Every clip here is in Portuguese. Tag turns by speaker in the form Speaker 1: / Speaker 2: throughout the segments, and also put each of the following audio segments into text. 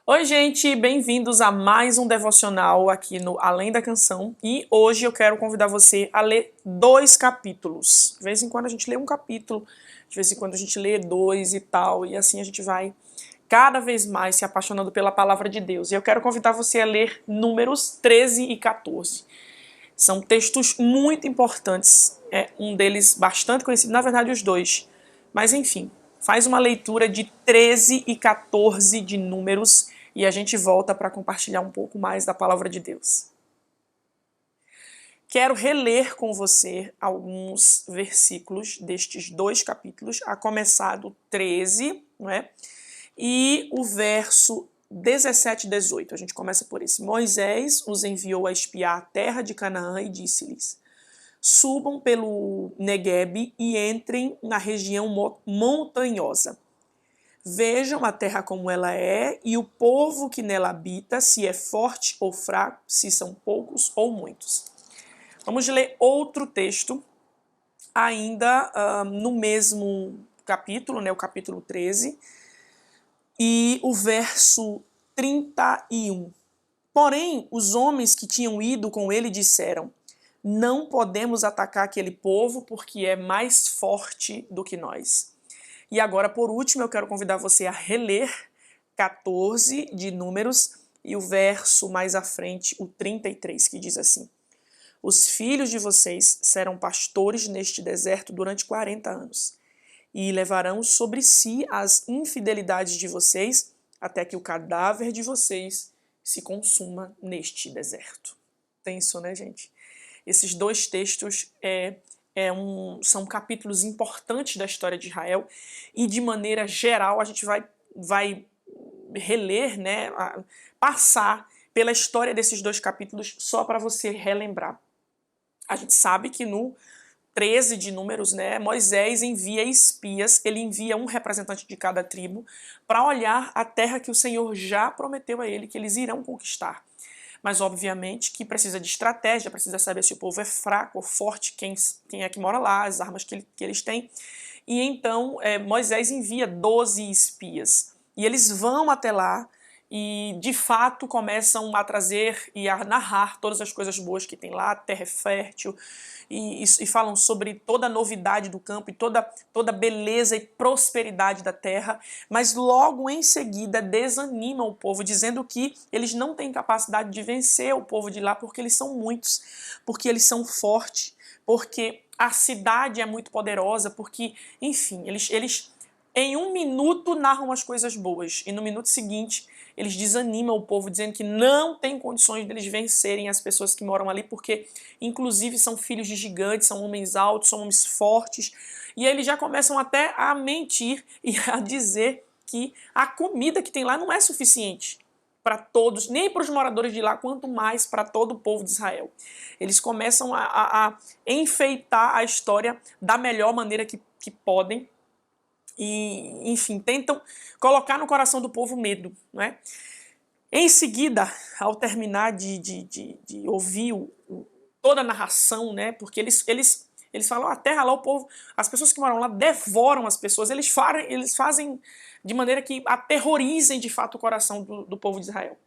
Speaker 1: Oi, gente, bem-vindos a mais um devocional aqui no Além da Canção. E hoje eu quero convidar você a ler 2 capítulos. De vez em quando a gente lê um capítulo, de vez em quando a gente lê 2 e tal, e assim a gente vai cada vez mais se apaixonando pela palavra de Deus. E eu quero convidar você a ler Números 13 e 14. São textos muito importantes, um deles bastante conhecido, na verdade os dois. Mas enfim, faz uma leitura de 13 e 14 de Números e a gente volta para compartilhar um pouco mais da palavra de Deus. Quero reler com você alguns versículos destes 2 capítulos, a começar do 13, não é? E o verso 17 e 18. A gente começa por esse. Moisés os enviou a espiar a terra de Canaã e disse-lhes: subam pelo Neguebe e entrem na região montanhosa. Vejam a terra como ela é e o povo que nela habita, se é forte ou fraco, se são poucos ou muitos. Vamos ler outro texto, ainda no mesmo capítulo, né, o capítulo 13, e o verso 31. Porém, os homens que tinham ido com ele disseram: não podemos atacar aquele povo porque é mais forte do que nós. E agora, por último, eu quero convidar você a reler 14 de Números e o verso mais à frente, o 33, que diz assim: os filhos de vocês serão pastores neste deserto durante 40 anos e levarão sobre si as infidelidades de vocês até que o cadáver de vocês se consuma neste deserto. Tenso, né, gente? Esses 2 textos são capítulos importantes da história de Israel e, de maneira geral, a gente vai reler, né, passar pela história desses 2 capítulos só para você relembrar. A gente sabe que no 13 de Números, né, Moisés envia espias, ele envia um representante de cada tribo para olhar a terra que o Senhor já prometeu a ele que eles irão conquistar. Mas, obviamente, que precisa de estratégia, precisa saber se o povo é fraco ou forte, quem é que mora lá, as armas que eles têm. E então Moisés envia 12 espias. E eles vão até lá e, de fato, começam a trazer e a narrar todas as coisas boas que tem lá, a terra é fértil, e falam sobre toda a novidade do campo e toda a beleza e prosperidade da terra, mas logo em seguida desanimam o povo, dizendo que eles não têm capacidade de vencer o povo de lá porque eles são muitos, porque eles são fortes, porque a cidade é muito poderosa, porque, enfim, eles em um minuto narram as coisas boas e no minuto seguinte eles desanimam o povo dizendo que não tem condições deles vencerem as pessoas que moram ali porque inclusive são filhos de gigantes, são homens altos, são homens fortes, e aí eles já começam até a mentir e a dizer que a comida que tem lá não é suficiente para todos, nem para os moradores de lá, quanto mais para todo o povo de Israel. Eles começam a enfeitar a história da melhor maneira que podem, e, enfim, tentam colocar no coração do povo medo, não é? Em seguida, ao terminar de ouvir toda a narração, né? Porque eles falam, a terra lá, o povo, as pessoas que moram lá devoram as pessoas, eles fazem de maneira que aterrorizem de fato o coração do povo de Israel.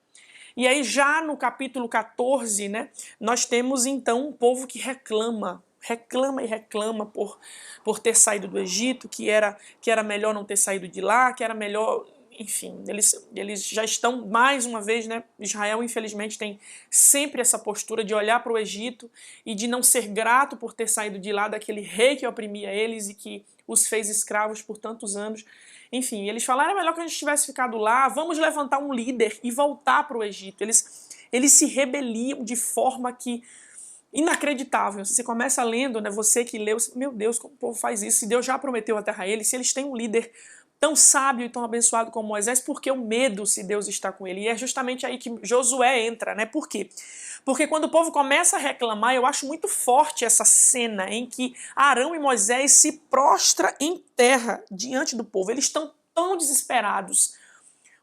Speaker 1: E aí já no capítulo 14, né, nós temos então um povo que reclama e reclama por ter saído do Egito, que era melhor não ter saído de lá, que era melhor, enfim, eles já estão mais uma vez, né, Israel infelizmente tem sempre essa postura de olhar para o Egito e de não ser grato por ter saído de lá daquele rei que oprimia eles e que os fez escravos por tantos anos. Enfim, eles falaram, era melhor que a gente tivesse ficado lá, vamos levantar um líder e voltar para o Egito. Eles se rebeliam de forma que inacreditável. Você começa lendo, né, você que leu, meu Deus, como o povo faz isso? Se Deus já prometeu a terra a eles, se eles têm um líder tão sábio e tão abençoado como Moisés, por que o medo se Deus está com ele? E é justamente aí que Josué entra, né? Por quê? Porque quando o povo começa a reclamar, eu acho muito forte essa cena em que Arão e Moisés se prostram em terra diante do povo. Eles estão tão desesperados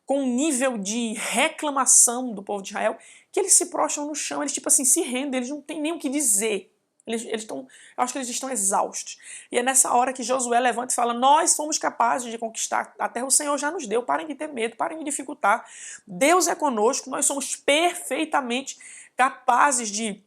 Speaker 1: com um nível de reclamação do povo de Israel que eles se prostram no chão, eles tipo assim se rendem, eles não têm nem o que dizer. Eu acho que eles estão exaustos. E é nessa hora que Josué levanta e fala, nós somos capazes de conquistar a terra, o Senhor já nos deu, parem de ter medo, parem de dificultar. Deus é conosco, nós somos perfeitamente capazes de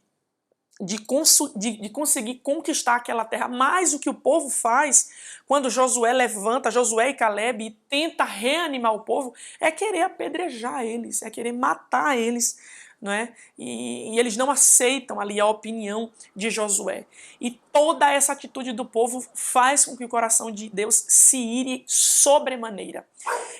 Speaker 1: conseguir conquistar aquela terra. Mas o que o povo faz, quando Josué levanta, Josué e Caleb, e tenta reanimar o povo, é querer apedrejar eles, é querer matar eles, não é? E eles não aceitam ali a opinião de Josué. E toda essa atitude do povo faz com que o coração de Deus se ire sobremaneira.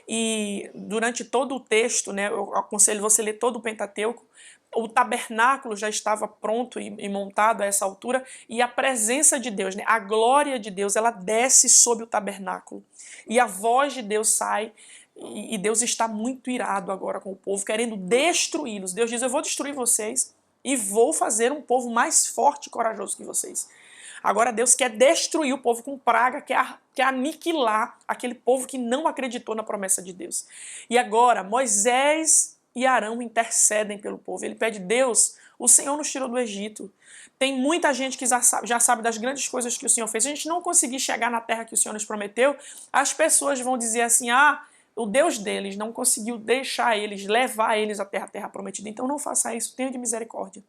Speaker 1: E durante todo o texto, né, eu aconselho você a ler todo o Pentateuco, o tabernáculo já estava pronto e montado a essa altura, e a presença de Deus, né, a glória de Deus, ela desce sobre o tabernáculo. E a voz de Deus sai, e Deus está muito irado agora com o povo, querendo destruí-los. Deus diz, eu vou destruir vocês e vou fazer um povo mais forte e corajoso que vocês. Agora Deus quer destruir o povo com praga, quer aniquilar aquele povo que não acreditou na promessa de Deus. E agora Moisés e Arão intercedem pelo povo. Ele pede, Deus, o Senhor nos tirou do Egito. Tem muita gente que já sabe das grandes coisas que o Senhor fez. Se a gente não conseguir chegar na terra que o Senhor nos prometeu, as pessoas vão dizer assim, o Deus deles não conseguiu deixar eles, levar eles até a terra prometida. Então não faça isso, tenha de misericórdia.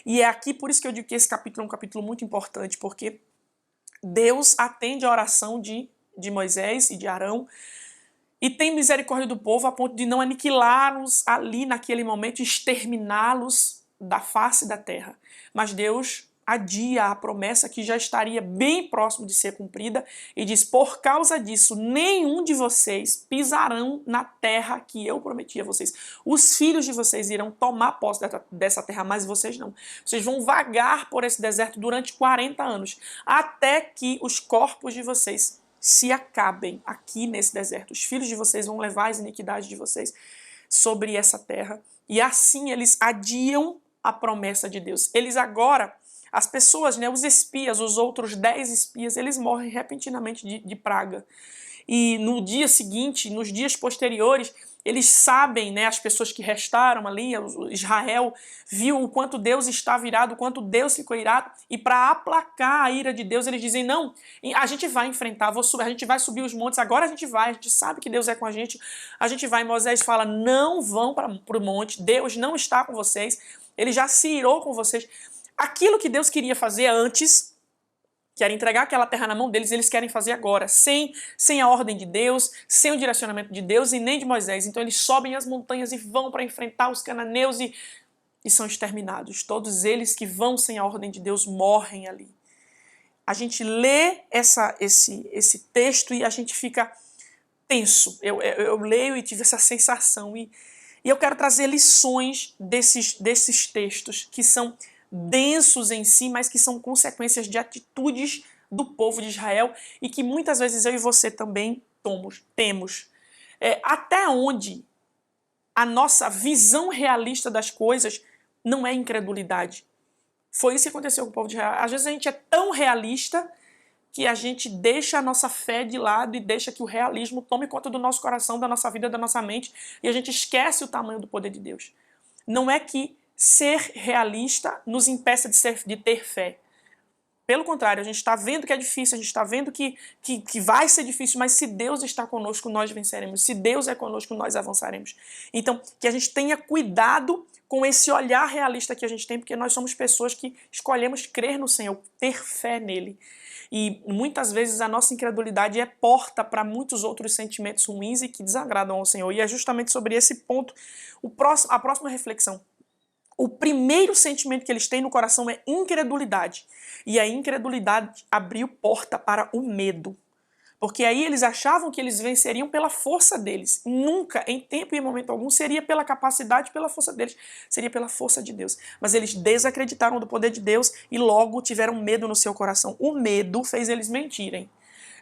Speaker 1: E é aqui, por isso que eu digo que esse capítulo é um capítulo muito importante, porque Deus atende a oração de Moisés e de Arão, e tem misericórdia do povo a ponto de não aniquilá-los ali naquele momento, exterminá-los da face da terra. Mas Deus adia a promessa que já estaria bem próximo de ser cumprida e diz, por causa disso, nenhum de vocês pisarão na terra que eu prometi a vocês. Os filhos de vocês irão tomar posse dessa terra, mas vocês não. Vocês vão vagar por esse deserto durante 40 anos, até que os corpos de vocês se acabem aqui nesse deserto. Os filhos de vocês vão levar as iniquidades de vocês sobre essa terra. E assim eles adiam a promessa de Deus. Eles agora, as pessoas, né, os espias, os outros 10 espias, eles morrem repentinamente de praga. E no dia seguinte, nos dias posteriores, eles sabem, né, as pessoas que restaram ali, Israel viu o quanto Deus estava irado, o quanto Deus ficou irado, e para aplacar a ira de Deus, eles dizem, não, a gente vai enfrentar, a gente vai subir os montes, agora a gente sabe que Deus é com a gente vai. Moisés fala, não vão para o monte, Deus não está com vocês, ele já se irou com vocês. Aquilo que Deus queria fazer antes, que era entregar aquela terra na mão deles, eles querem fazer agora, sem a ordem de Deus, sem o direcionamento de Deus e nem de Moisés. Então eles sobem as montanhas e vão para enfrentar os cananeus e são exterminados. Todos eles que vão sem a ordem de Deus morrem ali. A gente lê esse texto e a gente fica tenso. Eu leio e tive essa sensação. E eu quero trazer lições desses textos que são densos em si, mas que são consequências de atitudes do povo de Israel e que muitas vezes eu e você também temos. Até onde a nossa visão realista das coisas não é incredulidade. Foi isso que aconteceu com o povo de Israel. Às vezes a gente é tão realista que a gente deixa a nossa fé de lado e deixa que o realismo tome conta do nosso coração, da nossa vida, da nossa mente, e a gente esquece o tamanho do poder de Deus. Não é que ser realista nos impeça de ter fé. Pelo contrário, a gente está vendo que é difícil, a gente está vendo que vai ser difícil, mas se Deus está conosco, nós venceremos. Se Deus é conosco, nós avançaremos. Então, que a gente tenha cuidado com esse olhar realista que a gente tem, porque nós somos pessoas que escolhemos crer no Senhor, ter fé nele. E muitas vezes a nossa incredulidade é porta para muitos outros sentimentos ruins e que desagradam ao Senhor. E é justamente sobre esse ponto a próxima reflexão. O primeiro sentimento que eles têm no coração é incredulidade. E a incredulidade abriu porta para o medo. Porque aí eles achavam que eles venceriam pela força deles. Nunca, em tempo e em momento algum, seria pela capacidade, pela força deles. Seria pela força de Deus. Mas eles desacreditaram do poder de Deus e logo tiveram medo no seu coração. O medo fez eles mentirem.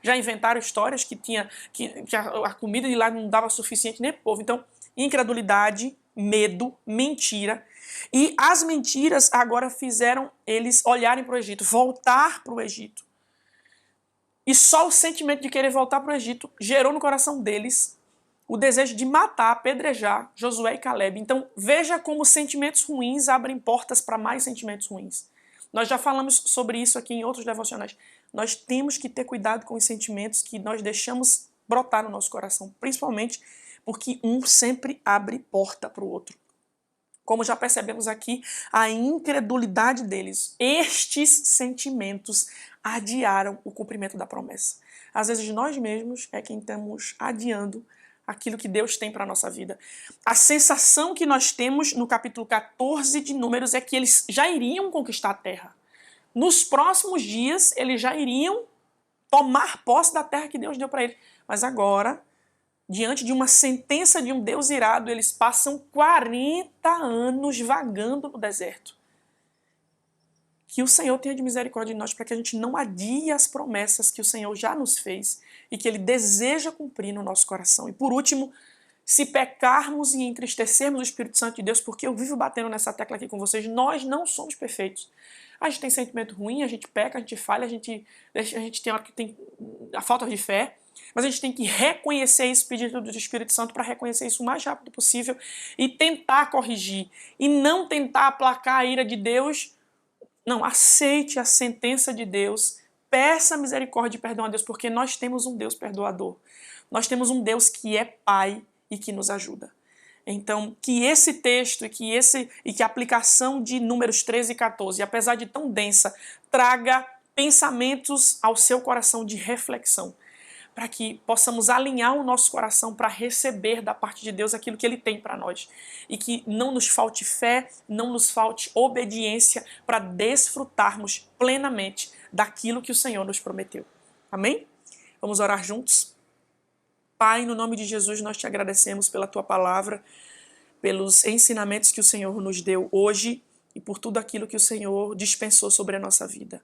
Speaker 1: Já inventaram histórias que a comida de lá não dava suficiente nem para o povo. Então, incredulidade, medo, mentira. E as mentiras agora fizeram eles olharem para o Egito, voltar para o Egito. E só o sentimento de querer voltar para o Egito gerou no coração deles o desejo de matar, apedrejar Josué e Caleb. Então veja como sentimentos ruins abrem portas para mais sentimentos ruins. Nós já falamos sobre isso aqui em outros devocionais. Nós temos que ter cuidado com os sentimentos que nós deixamos brotar no nosso coração, principalmente porque um sempre abre porta para o outro. Como já percebemos aqui, a incredulidade deles, estes sentimentos adiaram o cumprimento da promessa. Às vezes nós mesmos é quem estamos adiando aquilo que Deus tem para a nossa vida. A sensação que nós temos no capítulo 14 de Números é que eles já iriam conquistar a terra. Nos próximos dias, eles já iriam tomar posse da terra que Deus deu para eles. Mas agora, diante de uma sentença de um Deus irado, eles passam 40 anos vagando no deserto. Que o Senhor tenha de misericórdia de nós para que a gente não adie as promessas que o Senhor já nos fez e que Ele deseja cumprir no nosso coração. E por último, se pecarmos e entristecermos o Espírito Santo de Deus, porque eu vivo batendo nessa tecla aqui com vocês, nós não somos perfeitos. A gente tem sentimento ruim, a gente peca, a gente falha, a gente tem hora que tem a falta de fé, mas a gente tem que reconhecer isso, pedir do Espírito Santo para reconhecer isso o mais rápido possível e tentar corrigir. E não tentar aplacar a ira de Deus. Não, aceite a sentença de Deus, peça misericórdia e perdão a Deus, porque nós temos um Deus perdoador. Nós temos um Deus que é Pai e que nos ajuda. Então, que esse texto e que a aplicação de Números 13 e 14, apesar de tão densa, traga pensamentos ao seu coração de reflexão, para que possamos alinhar o nosso coração para receber da parte de Deus aquilo que Ele tem para nós. E que não nos falte fé, não nos falte obediência para desfrutarmos plenamente daquilo que o Senhor nos prometeu. Amém? Vamos orar juntos? Pai, no nome de Jesus, nós te agradecemos pela Tua palavra, pelos ensinamentos que o Senhor nos deu hoje e por tudo aquilo que o Senhor dispensou sobre a nossa vida.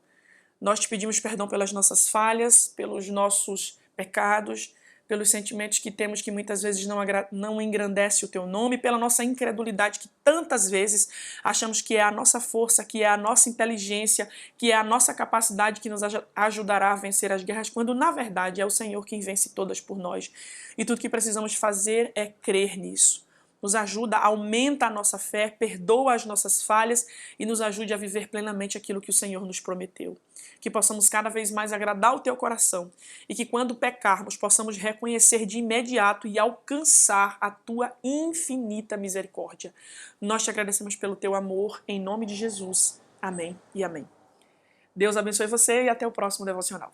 Speaker 1: Nós te pedimos perdão pelas nossas falhas, pelos nossos pecados, pelos sentimentos que temos que muitas vezes não engrandece o teu nome, pela nossa incredulidade que tantas vezes achamos que é a nossa força, que é a nossa inteligência, que é a nossa capacidade que nos ajudará a vencer as guerras, quando na verdade é o Senhor quem vence todas por nós. E tudo que precisamos fazer é crer nisso. Nos ajuda, aumenta a nossa fé, perdoa as nossas falhas e nos ajude a viver plenamente aquilo que o Senhor nos prometeu. Que possamos cada vez mais agradar o teu coração e que quando pecarmos possamos reconhecer de imediato e alcançar a tua infinita misericórdia. Nós te agradecemos pelo teu amor, em nome de Jesus. Amém e amém. Deus abençoe você e até o próximo devocional.